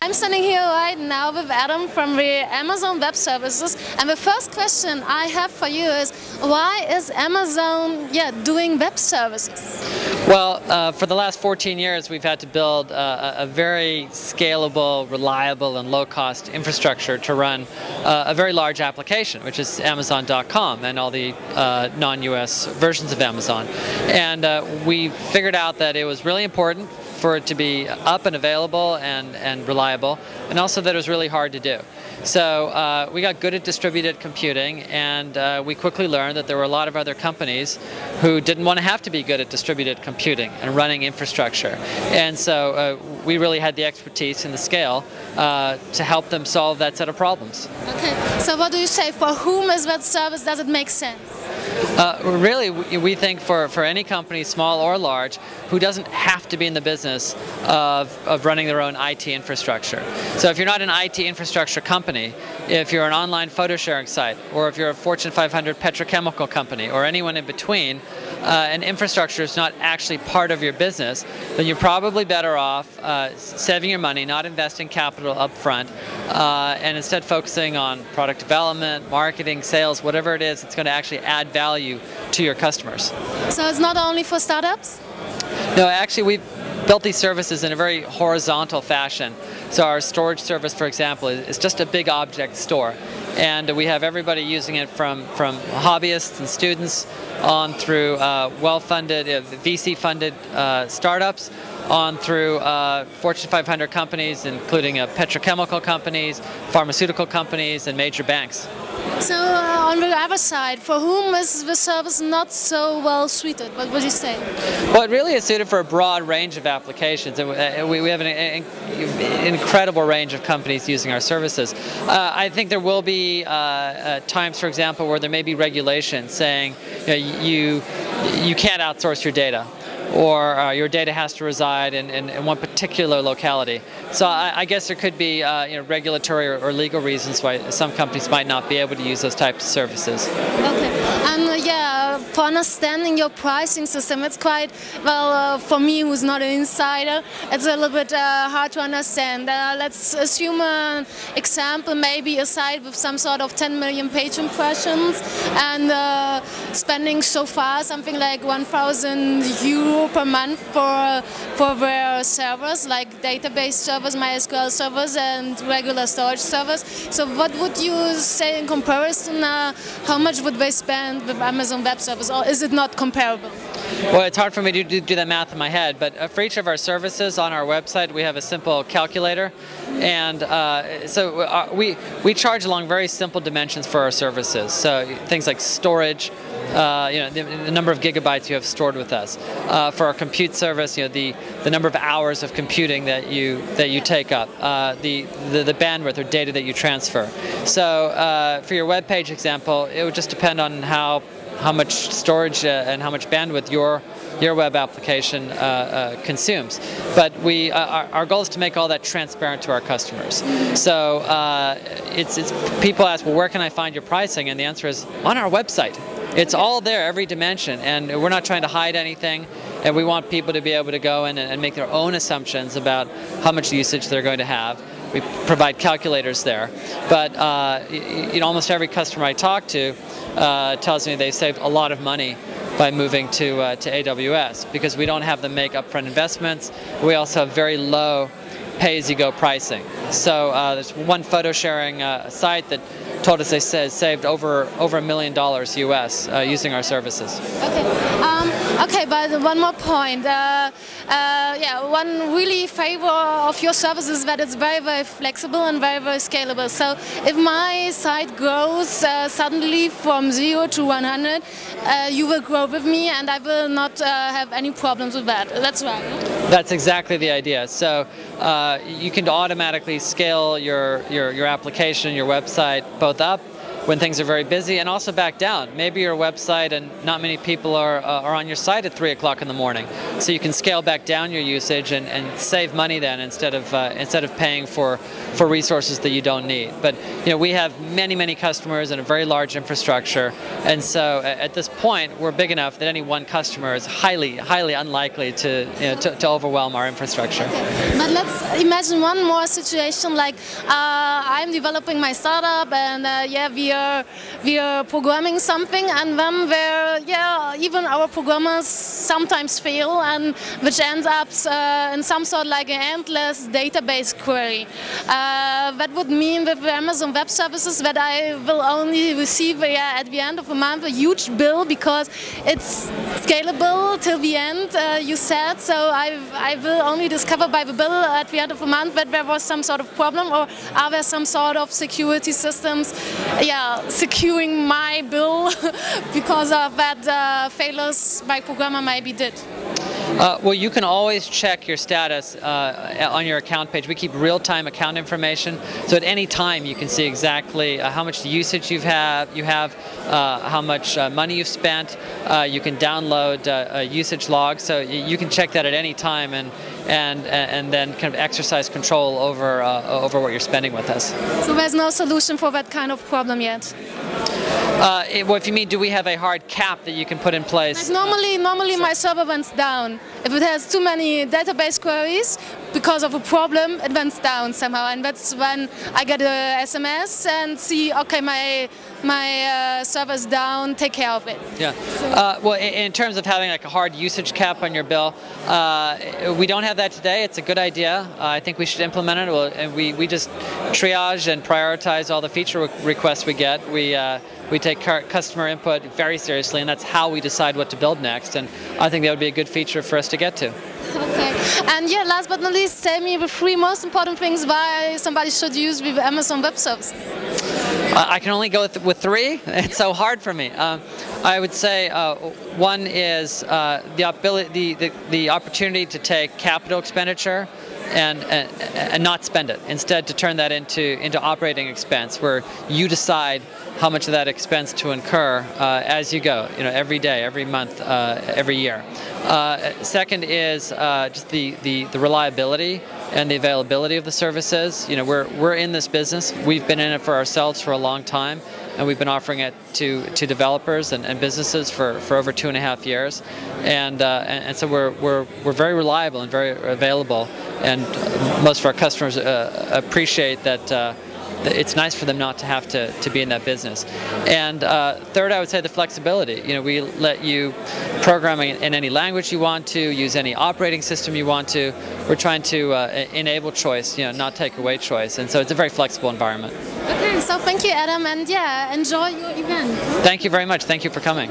I'm standing here right now with Adam from the Amazon Web Services, and the first question I have for you is, why is Amazon doing web services? Well, for the last 14 years we've had to build a very scalable, reliable and low-cost infrastructure to run a very large application, which is Amazon.com and all the non-US versions of Amazon. And we figured out that it was really important for it to be up and available and reliable, and also that it was really hard to do. So we got good at distributed computing, and we quickly learned that there were a lot of other companies who didn't want to have to be good at distributed computing and running infrastructure. And so we really had the expertise and the scale to help them solve that set of problems. Okay, so what do you say? For whom is that service? Does it make sense? Really, we think for any company, small or large, who doesn't have to be in the business of running their own IT infrastructure. So if you're not an IT infrastructure company, if you're an online photo sharing site, or if you're a Fortune 500 petrochemical company, or anyone in between, and infrastructure is not actually part of your business, then you're probably better off saving your money, not investing capital up front, and instead focusing on product development, marketing, sales, whatever it is that's going to actually add value to your customers. So it's not only for startups? No, actually we've built these services in a very horizontal fashion. So our storage service, for example, is just a big object store. And we have everybody using it from hobbyists and students on through well-funded, VC-funded startups, on through Fortune 500 companies, including petrochemical companies, pharmaceutical companies, and major banks. So on the other side, for whom is the service not so well suited? What would you say? Well, it really is suited for a broad range of applications. We have an incredible range of companies using our services. I think there will be times, for example, where there may be regulations saying you can't outsource your data, or your data has to reside in one particular locality. So I guess there could be regulatory or legal reasons why some companies might not be able to use those types of services. Okay, and for understanding your pricing system, it's quite, well, for me who's not an insider, it's a little bit hard to understand. Let's assume an example, maybe a site with some sort of 10 million page impressions and spending so far something like 1,000 euro per month for their servers, like database servers, MySQL servers, and regular storage servers. So what would you say in comparison? How much would they spend with Amazon Web Services, or is it not comparable? Well, it's hard for me to do that math in my head, but for each of our services on our website we have a simple calculator, and so we charge along very simple dimensions for our services. So things like storage, the number of gigabytes you have stored with us. For our compute service, the number of hours of computing that you take up, the bandwidth or data that you transfer. So for your web page example, it would just depend on how much storage and how much bandwidth your web application consumes. But our goal is to make all that transparent to our customers. So people ask, well, where can I find your pricing? And the answer is on our website. It's all there, every dimension, and we're not trying to hide anything, and we want people to be able to go in and make their own assumptions about how much usage they're going to have. We provide calculators there, but almost every customer I talk to tells me they saved a lot of money by moving to AWS, because we don't have them make upfront investments. We also have very low pay-as-you-go pricing. So there's one photo sharing site that told us they saved over $1 million US using our services. Okay, but one more point. One really favor of your service is that it's very, very flexible and very, very scalable. So if my site grows suddenly from 0 to 100, you will grow with me, and I will not have any problems with that. That's right. That's exactly the idea. So you can automatically scale your application, your website, both up when things are very busy, and also back down. Maybe your website and not many people are on your site at 3 o'clock in the morning, so you can scale back down your usage and save money then instead of paying for resources that you don't need. But we have many customers and a very large infrastructure, and so at this point we're big enough that any one customer is highly unlikely to overwhelm our infrastructure. Okay. But let's imagine one more situation, like I'm developing my startup, and we are programming something, and then even our programmers sometimes fail, and which ends up in some sort like an endless database query. That would mean with Amazon Web Services that I will only receive at the end of the month a huge bill because it's scalable till the end, you said. So I will only discover by the bill at the end of the month that there was some sort of problem, or are there some sort of security systems securing my bill because of that failures my programmer maybe did? Well, you can always check your status on your account page. We keep real-time account information, so at any time you can see exactly how much usage you have, how much money you've spent. You can download usage logs, so you can check that at any time and then kind of exercise control over what you're spending with us. So there's no solution for that kind of problem yet? Well, if you mean, do we have a hard cap that you can put in place? Like normally my server went down. If it has too many database queries, because of a problem, it went down somehow, and that's when I get a SMS and see, okay, my server's down, take care of it. Yeah. So, well, in terms of having like a hard usage cap on your bill, we don't have that today. It's a good idea. I think we should implement it. And we just triage and prioritize all the feature requests we get. We take customer input very seriously, and that's how we decide what to build next. And I think that would be a good feature for us to get to. Okay. And last but not least, tell me the 3 most important things why somebody should use with Amazon Web Services. I can only go with 3. It's so hard for me. I would say one is the opportunity to take capital expenditure and not spend it. Instead, to turn that into operating expense, where you decide how much of that expense to incur as you go, every day, every month, every year. Second is just the reliability and the availability of the services. We're in this business. We've been in it for ourselves for a long time, and we've been offering it to developers and businesses for over 2.5 years, and so we're very reliable and very available, and most of our customers appreciate that. It's nice for them not to have to be in that business. And third, I would say the flexibility. We let you program in any language you want to, use any operating system you want to. We're trying to enable choice, not take away choice. And so it's a very flexible environment. Okay, so thank you, Adam, and enjoy your event. Thank you very much. Thank you for coming.